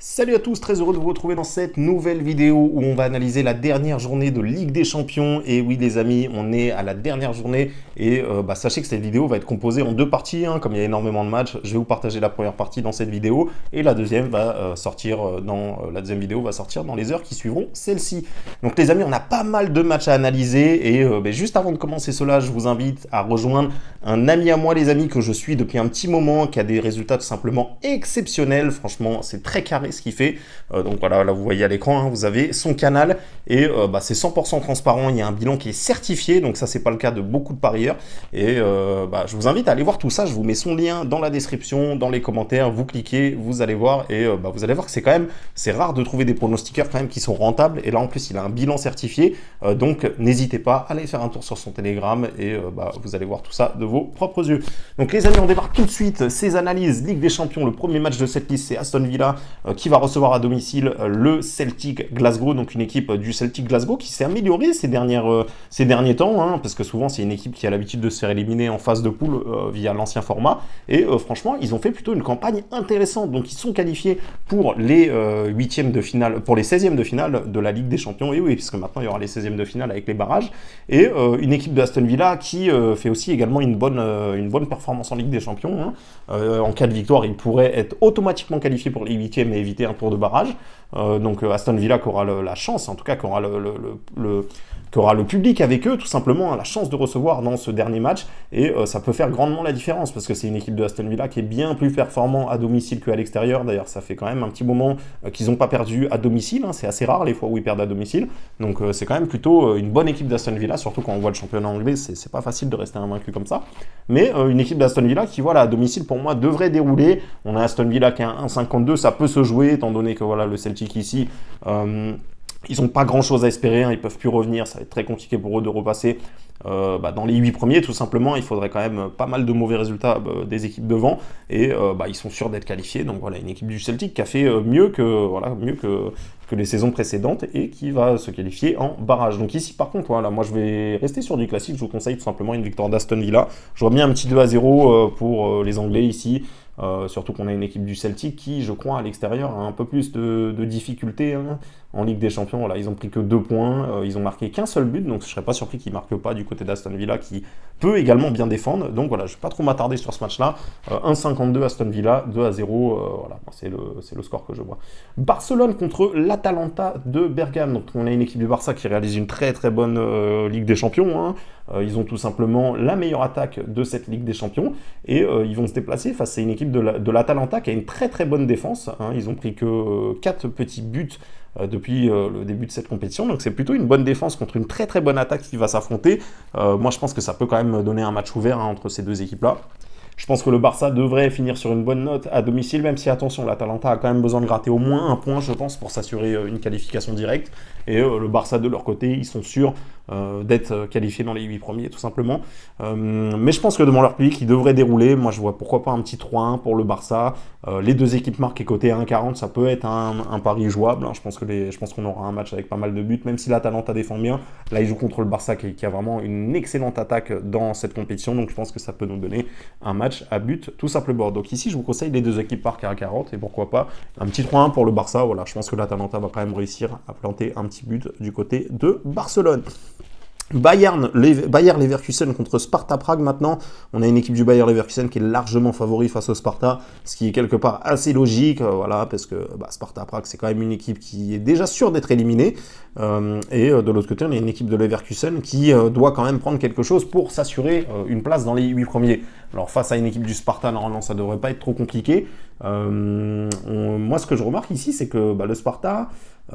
Salut à tous, très heureux de vous retrouver dans cette nouvelle vidéo où on va analyser la dernière journée de Ligue des Champions. Et oui les amis, on est à la dernière journée et sachez que cette vidéo va être composée en deux parties, hein, comme il y a énormément de matchs. Je vais vous partager la première partie dans cette vidéo et la deuxième va sortir la deuxième vidéo va sortir dans les heures qui suivront celle-ci. Donc les amis, on a pas mal de matchs à analyser et juste avant de commencer cela, je vous invite à rejoindre un ami à moi les amis que je suis depuis un petit moment, qui a des résultats tout simplement exceptionnels. Franchement, c'est très carré ce qu'il fait. Donc voilà, là vous voyez à l'écran, hein, vous avez son canal et c'est 100% transparent. Il y a un bilan qui est certifié, donc ça c'est pas le cas de beaucoup de parieurs. Et je vous invite à aller voir tout ça. Je vous mets son lien dans la description, dans les commentaires. Vous cliquez, vous allez voir et vous allez voir que c'est rare de trouver des pronostiqueurs quand même qui sont rentables. Et là en plus il a un bilan certifié, donc n'hésitez pas à aller faire un tour sur son Telegram et vous allez voir tout ça de vos propres yeux. Donc les amis, on démarre tout de suite ces analyses Ligue des Champions. Le premier match de cette liste, c'est Aston Villa qui va recevoir à domicile le Celtic Glasgow, donc une équipe du Celtic Glasgow qui s'est améliorée ces derniers temps, hein, parce que souvent c'est une équipe qui a l'habitude de se faire éliminer en phase de poule via l'ancien format, et franchement ils ont fait plutôt une campagne intéressante, donc ils sont qualifiés pour les huitièmes de finale, pour les 16e de finale de la Ligue des Champions, et oui, puisque maintenant il y aura les 16e de finale avec les barrages, et une équipe de Aston Villa qui fait aussi également une bonne performance en Ligue des Champions, hein. En cas de victoire, il pourrait être automatiquement qualifié pour les huitièmes et éviter un tour de barrage. Donc Aston Villa qui aura la chance, en tout cas qui aura le public avec eux, tout simplement, la chance de recevoir dans ce dernier match, et ça peut faire grandement la différence, parce que c'est une équipe de Aston Villa qui est bien plus performant à domicile qu'à l'extérieur. D'ailleurs, ça fait quand même un petit moment qu'ils n'ont pas perdu à domicile, hein. C'est assez rare les fois où ils perdent à domicile, donc c'est quand même plutôt une bonne équipe d'Aston Villa, surtout quand on voit le championnat anglais, c'est pas facile de rester invaincu comme ça, mais une équipe d'Aston Villa qui, voilà, à domicile, pour moi, devrait dérouler. On a Aston Villa qui a un 1,52, ça peut se jouer, étant donné que voilà, le Celtic ici, ils n'ont pas grand chose à espérer, hein, ils peuvent plus revenir, ça va être très compliqué pour eux de repasser dans les 8 premiers, tout simplement. Il faudrait quand même pas mal de mauvais résultats des équipes devant, et ils sont sûrs d'être qualifiés. Donc voilà, une équipe du Celtic qui a fait mieux que les saisons précédentes et qui va se qualifier en barrage. Donc ici par contre, voilà, moi je vais rester sur du classique, je vous conseille tout simplement une victoire d'Aston Villa. Je vois bien un petit 2-0 pour les Anglais ici. Surtout qu'on a une équipe du Celtic qui, je crois, à l'extérieur a un peu plus de difficultés, hein, en Ligue des Champions. Voilà, ils ont pris que 2 points, ils ont marqué qu'un seul but, donc je ne serais pas surpris qu'ils ne marquent pas du côté d'Aston Villa, qui peut également bien défendre. Donc voilà, je ne vais pas trop m'attarder sur ce match-là. 1,52 Aston Villa, 2-0, voilà, c'est le score que je vois. Barcelone contre l'Atalanta de Bergame. Donc on a une équipe du Barça qui réalise une très très bonne Ligue des Champions, hein. Ils ont tout simplement la meilleure attaque de cette Ligue des Champions, et ils vont se déplacer face à une équipe de l'Atalanta qui a une très très bonne défense, hein. Ils ont pris que 4 petits buts depuis le début de cette compétition, donc c'est plutôt une bonne défense contre une très très bonne attaque qui va s'affronter. Moi je pense que ça peut quand même donner un match ouvert, hein, entre ces deux équipes-là. Je pense que le Barça devrait finir sur une bonne note à domicile, même si, attention, l'Atalanta a quand même besoin de gratter au moins un point, je pense, pour s'assurer une qualification directe. Et le Barça, de leur côté, ils sont sûrs d'être qualifiés dans les 8 premiers, tout simplement. Mais je pense que devant leur public, ils devraient dérouler. Moi, je vois pourquoi pas un petit 3-1 pour le Barça. Les deux équipes marquent et côté 1,40, ça peut être un pari jouable, hein. Je pense qu'on aura un match avec pas mal de buts, même si l'Atalanta défend bien. Là, ils jouent contre le Barça qui a vraiment une excellente attaque dans cette compétition, donc je pense que ça peut nous donner un match à but tout simplement. Donc ici je vous conseille les deux équipes par 40, et pourquoi pas un petit 3-1 pour le Barça. Voilà, je pense que l'Atalanta va quand même réussir à planter un petit but du côté de Barcelone. Bayer Leverkusen contre Sparta Prague maintenant. On a une équipe du Bayer Leverkusen qui est largement favori face au Sparta, ce qui est quelque part assez logique, voilà, parce que Sparta Prague c'est quand même une équipe qui est déjà sûre d'être éliminée, et de l'autre côté on a une équipe de Leverkusen qui doit quand même prendre quelque chose pour s'assurer une place dans les 8 premiers. Alors face à une équipe du Sparta, normalement ça devrait pas être trop compliqué. Moi ce que je remarque ici, c'est que le Sparta,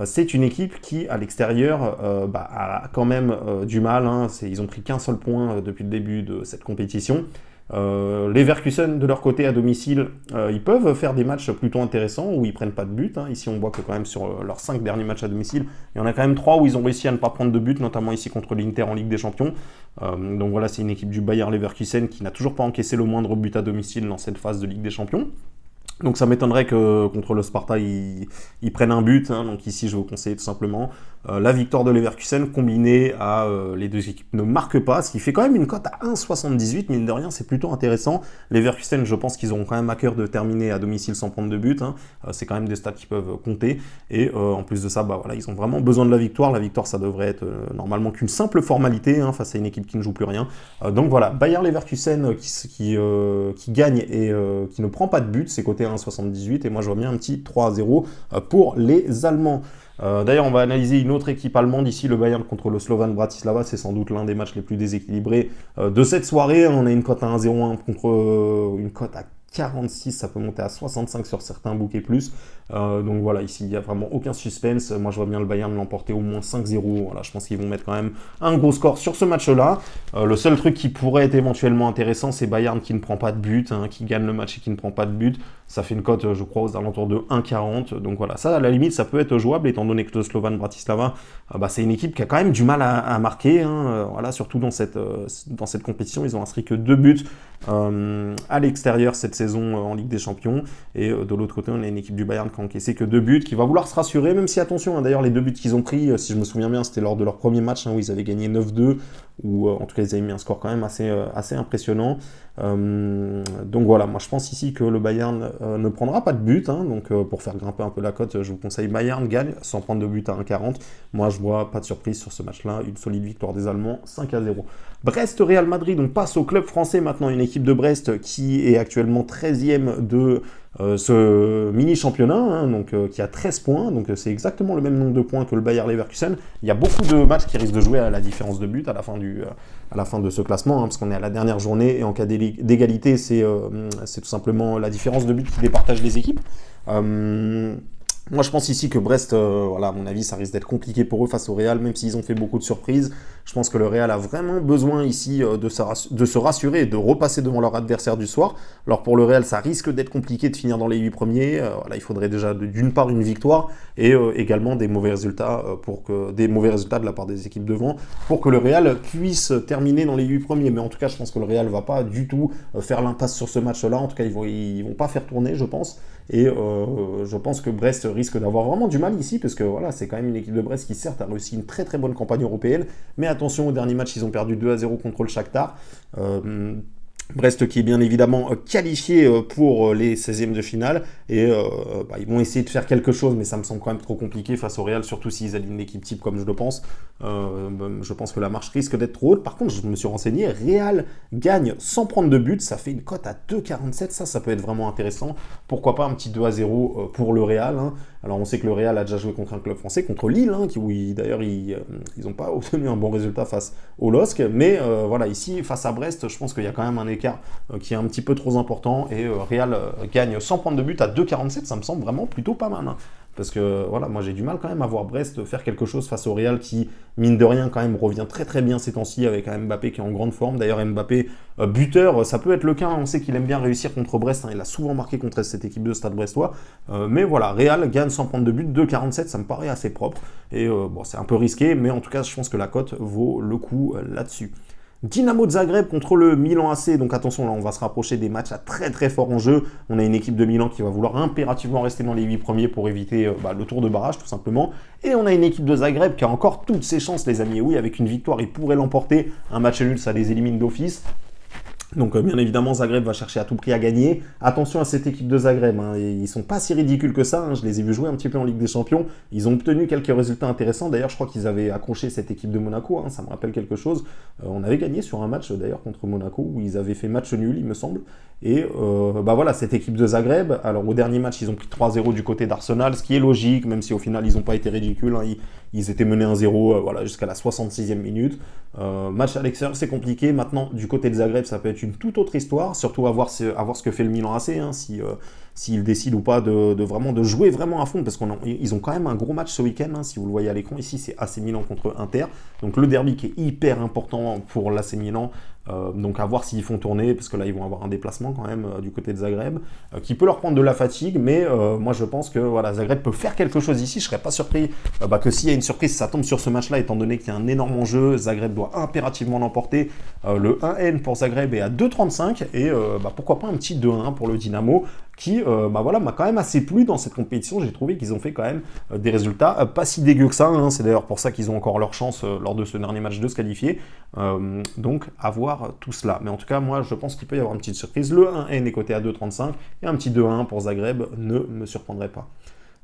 c'est une équipe qui, à l'extérieur, a quand même du mal, hein. Ils ont pris qu'un seul point depuis le début de cette compétition. Les Leverkusen, de leur côté, à domicile, ils peuvent faire des matchs plutôt intéressants où ils prennent pas de but, hein. Ici, on voit que quand même sur leurs 5 derniers matchs à domicile, il y en a quand même 3 où ils ont réussi à ne pas prendre de but, notamment ici contre l'Inter en Ligue des Champions. Donc voilà, c'est une équipe du Bayer Leverkusen qui n'a toujours pas encaissé le moindre but à domicile dans cette phase de Ligue des Champions. Donc ça m'étonnerait que contre le Sparta, ils prennent un but. Hein. Donc ici, je vais vous conseiller tout simplement la victoire de Leverkusen combinée à les deux équipes ne marquent pas, ce qui fait quand même une cote à 1,78. Mine de rien, c'est plutôt intéressant. Leverkusen, je pense qu'ils auront quand même à cœur de terminer à domicile sans prendre de but. Hein. C'est quand même des stats qui peuvent compter. Et en plus de ça, bah, voilà, ils ont vraiment besoin de la victoire. La victoire, ça devrait être normalement qu'une simple formalité hein, face à une équipe qui ne joue plus rien. Donc voilà, Bayer Leverkusen qui gagne et qui ne prend pas de but, c'est coté à 1,78. Et moi, je vois bien un petit 3-0 pour les Allemands. D'ailleurs, on va analyser une autre équipe allemande ici, le Bayern contre le Slovan Bratislava. C'est sans doute l'un des matchs les plus déséquilibrés de cette soirée. On a une cote à 1,01 contre une cote à 46, ça peut monter à 65 sur certains books et plus. Donc voilà, ici, il n'y a vraiment aucun suspense. Moi, je vois bien le Bayern l'emporter au moins 5-0. Voilà, je pense qu'ils vont mettre quand même un gros score sur ce match-là. Le seul truc qui pourrait être éventuellement intéressant, c'est Bayern qui ne prend pas de but, hein, qui gagne le match et qui ne prend pas de but. Ça fait une cote, je crois, aux alentours de 1,40. Donc voilà, ça, à la limite, ça peut être jouable, étant donné que le Slovan Bratislava, bah, c'est une équipe qui a quand même du mal à marquer. Hein, voilà, surtout dans cette compétition, ils ont inscrit que 2 buts à l'extérieur cette saison en Ligue des Champions. Et de l'autre côté, on a une équipe du Bayern qui a encaissé que 2 buts, qui va vouloir se rassurer, même si attention, hein, d'ailleurs les 2 buts qu'ils ont pris, si je me souviens bien, c'était lors de leur premier match hein, où ils avaient gagné 9-2, ou en tout cas ils avaient mis un score quand même assez impressionnant. Donc voilà, moi je pense ici que le Bayern ne prendra pas de but, hein, donc pour faire grimper un peu la cote, je vous conseille Bayern gagne sans prendre de but à 1,40. Moi je vois pas de surprise sur ce match-là, une solide victoire des Allemands, 5-0. Brest-Real Madrid, on passe au club français maintenant, une équipe de Brest qui est actuellement 13e de ce mini-championnat, hein, donc, qui a 13 points, donc c'est exactement le même nombre de points que le Bayer Leverkusen. Il y a beaucoup de matchs qui risquent de jouer à la différence de but à la fin de ce classement, hein, parce qu'on est à la dernière journée, et en cas d'égalité, c'est tout simplement la différence de but qui départage les équipes. Moi, je pense ici que Brest, voilà, à mon avis, ça risque d'être compliqué pour eux face au Real, même s'ils ont fait beaucoup de surprises. Je pense que le Real a vraiment besoin ici de se rassurer et de repasser devant leur adversaire du soir. Alors pour le Real, ça risque d'être compliqué de finir dans les 8 premiers. Voilà, il faudrait déjà d'une part une victoire et également des mauvais résultats de la part des équipes devant pour que le Real puisse terminer dans les 8 premiers. Mais en tout cas, je pense que le Real va pas du tout faire l'impasse sur ce match-là. En tout cas, ils vont pas faire tourner, je pense. Et je pense que Brest risque d'avoir vraiment du mal ici, parce que voilà, c'est quand même une équipe de Brest qui certes a réussi une très très bonne campagne européenne, mais attention, au dernier match, ils ont perdu 2-0 contre le Shakhtar. Brest qui est bien évidemment qualifié pour les 16e de finale et ils vont essayer de faire quelque chose, mais ça me semble quand même trop compliqué face au Real, surtout s'ils alignent l'équipe type comme je le pense. Je pense que la marche risque d'être trop haute. Par contre, je me suis renseigné, Real gagne sans prendre de but, ça fait une cote à 2,47, ça peut être vraiment intéressant. Pourquoi pas un petit 2-0 pour le Real, hein. Alors on sait que le Real a déjà joué contre un club français, contre Lille, hein, où d'ailleurs ils n'ont pas obtenu un bon résultat face au LOSC, mais voilà, ici face à Brest, je pense qu'il y a quand même un écart qui est un petit peu trop important, et Real gagne sans prendre de but à 2,47, ça me semble vraiment plutôt pas mal, hein. Parce que voilà, moi j'ai du mal quand même à voir Brest faire quelque chose face au Real qui, mine de rien, quand même revient très très bien ces temps-ci avec un Mbappé qui est en grande forme. D'ailleurs, Mbappé, buteur, ça peut être le cas. On sait qu'il aime bien réussir contre Brest. Hein, il a souvent marqué contre cette équipe de Stade Brestois. Mais voilà, Real gagne sans prendre de but, 2,47, ça me paraît assez propre. Et bon, c'est un peu risqué, mais en tout cas, je pense que la cote vaut le coup là-dessus. Dynamo de Zagreb contre le Milan AC, donc attention, là on va se rapprocher des matchs à très très fort enjeu. On a une équipe de Milan qui va vouloir impérativement rester dans les 8 premiers pour éviter le tour de barrage tout simplement. Et on a une équipe de Zagreb qui a encore toutes ses chances, les amis. Et oui, avec une victoire, ils pourraient l'emporter. Un match nul, ça les élimine d'office. Donc bien évidemment, Zagreb va chercher à tout prix à gagner. Attention à cette équipe de Zagreb, hein. Ils sont pas si ridicules que ça, hein. Je les ai vus jouer un petit peu en Ligue des Champions. Ils ont obtenu quelques résultats intéressants. D'ailleurs, je crois qu'ils avaient accroché cette équipe de Monaco, hein. Ça me rappelle quelque chose. On avait gagné sur un match d'ailleurs contre Monaco, où ils avaient fait match nul, il me semble. Et voilà, cette équipe de Zagreb, alors au dernier match, ils ont pris 3-0 du côté d'Arsenal, ce qui est logique, même si au final, ils n'ont pas été ridicules, hein. Ils étaient menés 1-0 voilà, jusqu'à la 66e minute. Match à l'extérieur, c'est compliqué. Maintenant, du côté de Zagreb, ça peut être une toute autre histoire, surtout à voir ce que fait le Milan AC, hein, s'ils décident ou pas de jouer vraiment à fond, parce qu'ils ont quand même un gros match ce week-end, hein, si vous le voyez à l'écran, ici c'est AC Milan contre Inter, donc le derby qui est hyper important pour l'AC Milan, donc à voir s'ils font tourner, parce que là ils vont avoir un déplacement quand même du côté de Zagreb, qui peut leur prendre de la fatigue, mais moi je pense que voilà, Zagreb peut faire quelque chose ici. Je serais pas surpris que s'il y a une surprise, ça tombe sur ce match-là, étant donné qu'il y a un énorme enjeu. Zagreb doit impérativement l'emporter. Le 1N pour Zagreb est à 2,35, et pourquoi pas un petit 2-1 pour le Dynamo. qui voilà, m'a quand même assez plu dans cette compétition. J'ai trouvé qu'ils ont fait quand même des résultats pas si dégueux que ça, hein. C'est d'ailleurs pour ça qu'ils ont encore leur chance lors de ce dernier match de se qualifier. Donc à voir tout cela. Mais en tout cas, moi je pense qu'il peut y avoir une petite surprise. Le 1N est coté à 2,35 et un petit 2-1 pour Zagreb ne me surprendrait pas.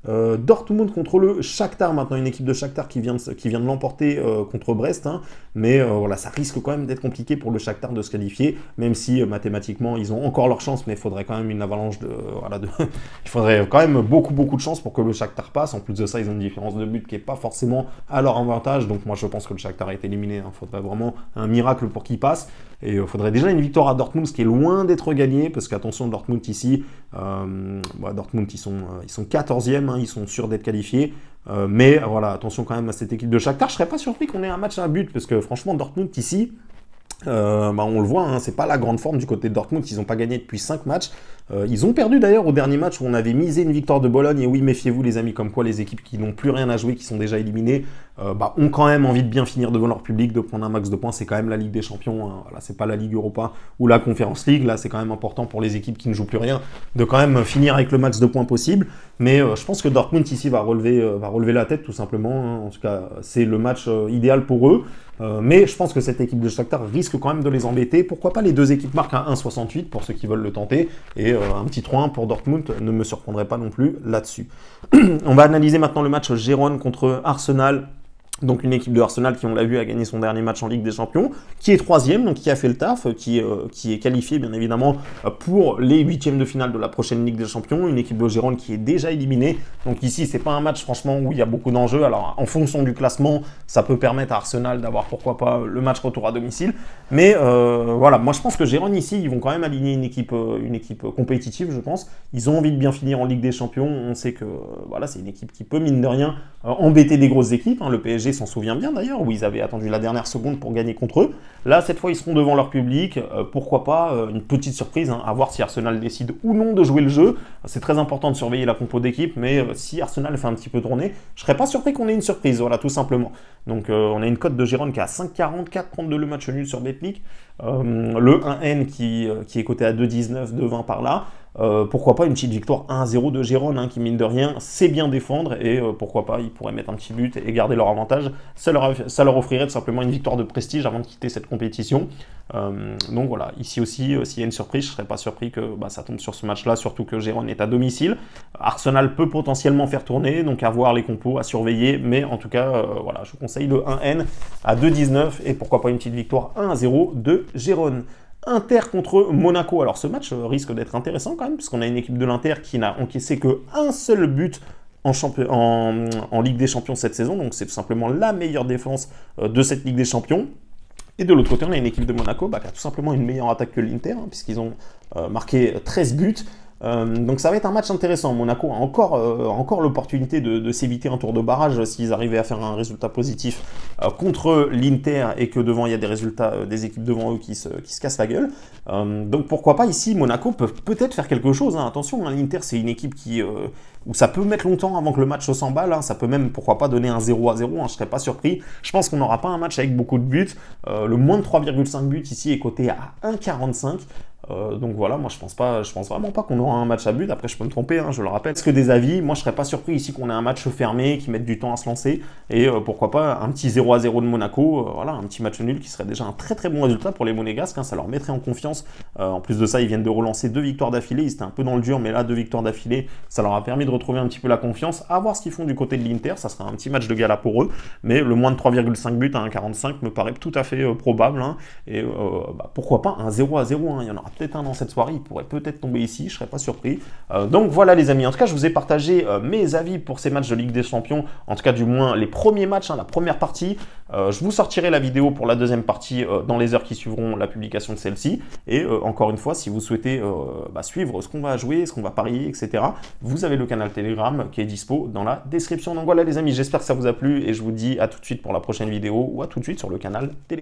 Dortmund contre le Shakhtar, maintenant une équipe de Shakhtar qui vient de l'emporter contre Brest, hein. Mais voilà, ça risque quand même d'être compliqué pour le Shakhtar de se qualifier, même si mathématiquement ils ont encore leur chance, mais il faudrait quand même une avalanche il faudrait quand même beaucoup de chance pour que le Shakhtar passe. En plus de ça, ils ont une différence de but qui n'est pas forcément à leur avantage, donc moi je pense que le Shakhtar est éliminé, hein. Il faudrait vraiment un miracle pour qu'il passe, et il faudrait déjà une victoire à Dortmund, ce qui est loin d'être gagné, parce qu'attention, Dortmund ici, Dortmund ils sont 14e, hein, ils sont sûrs d'être qualifiés, mais voilà, attention quand même à cette équipe de Shakhtar. Je serais pas surpris qu'on ait un match à un but, parce que franchement Dortmund ici, on le voit, hein, c'est pas la grande forme du côté de Dortmund, ils n'ont pas gagné depuis 5 matchs. Ils ont perdu d'ailleurs au dernier match où on avait misé une victoire de Bologne, et oui, méfiez-vous les amis, comme quoi les équipes qui n'ont plus rien à jouer, qui sont déjà éliminées, ont quand même envie de bien finir devant leur public, de prendre un max de points. C'est quand même la Ligue des Champions, hein. Voilà, c'est pas la Ligue Europa ou la Conference League, là c'est quand même important pour les équipes qui ne jouent plus rien de quand même finir avec le max de points possible. Mais je pense que Dortmund ici va relever la tête tout simplement, hein. En tout cas, c'est le match idéal pour eux. Mais je pense que cette équipe de Shakhtar risque quand même de les embêter. Pourquoi pas les deux équipes marquent à 1,68 pour ceux qui veulent le tenter, et un petit 3-1 pour Dortmund ne me surprendrait pas non plus là-dessus. On va analyser maintenant le match Gérone contre Arsenal. Donc une équipe de Arsenal qui, on l'a vu, a gagné son dernier match en Ligue des Champions, qui est 3e, donc qui a fait le taf, qui est qualifié bien évidemment pour les 8e de finale de la prochaine Ligue des Champions. Une équipe de Gérone qui est déjà éliminée. Donc ici, c'est pas un match franchement où il y a beaucoup d'enjeux. Alors en fonction du classement, ça peut permettre à Arsenal d'avoir pourquoi pas le match retour à domicile. Mais voilà, moi je pense que Gérone ici, ils vont quand même aligner une équipe compétitive, je pense. Ils ont envie de bien finir en Ligue des Champions. On sait que voilà, c'est une équipe qui peut, mine de rien, embêter des grosses équipes, hein. Le PSG s'en souvient bien d'ailleurs, où ils avaient attendu la dernière seconde pour gagner contre eux. Là, cette fois, ils seront devant leur public. Pourquoi pas une petite surprise, hein, à voir si Arsenal décide ou non de jouer le jeu. C'est très important de surveiller la compo d'équipe, mais si Arsenal fait un petit peu tourner, je serais pas surpris qu'on ait une surprise, voilà, tout simplement. Donc, on a une cote de Gérone qui est à 5,44, 32 le match nul sur Betclic. Le 1N qui est coté à 2,19, 2,20 par là. Pourquoi pas une petite victoire 1-0 de Gérone, hein, qui mine de rien sait bien défendre, et pourquoi pas ils pourraient mettre un petit but et garder leur avantage. Ça leur offrirait tout simplement une victoire de prestige avant de quitter cette compétition. Donc voilà, ici aussi, s'il y a une surprise, je ne serais pas surpris que ça tombe sur ce match-là, surtout que Gérone est à domicile. Arsenal peut potentiellement faire tourner, donc à voir les compos, à surveiller, mais en tout cas, voilà, je vous conseille le 1N à 2,19, et pourquoi pas une petite victoire 1-0 de Gérone. Inter contre Monaco. Alors ce match risque d'être intéressant quand même, puisqu'on a une équipe de l'Inter qui n'a encaissé qu'un seul but en Ligue des Champions cette saison, donc c'est tout simplement la meilleure défense de cette Ligue des Champions. Et de l'autre côté, on a une équipe de Monaco qui a tout simplement une meilleure attaque que l'Inter, hein, puisqu'ils ont marqué 13 buts. Donc ça va être un match intéressant. Monaco a encore l'opportunité de s'éviter un tour de barrage s'ils arrivaient à faire un résultat positif contre l'Inter, et que devant il y a des résultats des équipes devant eux qui se cassent la gueule. Donc pourquoi pas ici, Monaco peut peut-être faire quelque chose, hein. Attention, hein, l'Inter c'est une équipe où ça peut mettre longtemps avant que le match s'emballe, hein. Ça peut même, pourquoi pas, donner un 0-0, hein. Je ne serais pas surpris. Je pense qu'on n'aura pas un match avec beaucoup de buts. Le moins de 3,5 buts ici est coté à 1,45. Donc voilà, moi je pense vraiment pas qu'on aura un match à but. Après je peux me tromper, hein, je le rappelle. Parce que des avis, moi je serais pas surpris ici qu'on ait un match fermé, qui mette du temps à se lancer, et pourquoi pas un petit 0-0 de Monaco, voilà, un petit match nul qui serait déjà un très très bon résultat pour les Monégasques, hein. Ça leur mettrait en confiance. En plus de ça, ils viennent de relancer 2 victoires d'affilée, ils étaient un peu dans le dur, mais là 2 victoires d'affilée, ça leur a permis de retrouver un petit peu la confiance. À voir ce qu'ils font du côté de l'Inter, ça sera un petit match de gala pour eux, mais le moins de 3,5 buts à 1,45 me paraît tout à fait probable, hein. Et pourquoi pas un 0-0, hein. Il y en aura peut-être un dans cette soirée, il pourrait peut-être tomber ici, je serais pas surpris. Donc voilà les amis, en tout cas je vous ai partagé mes avis pour ces matchs de Ligue des Champions, en tout cas du moins les premiers matchs, hein, la première partie. Je vous sortirai la vidéo pour la deuxième partie dans les heures qui suivront la publication de celle-ci, et encore une fois, si vous souhaitez suivre ce qu'on va jouer, ce qu'on va parier, etc., vous avez le canal Telegram qui est dispo dans la description. Donc voilà les amis, j'espère que ça vous a plu, et je vous dis à tout de suite pour la prochaine vidéo, ou à tout de suite sur le canal Telegram.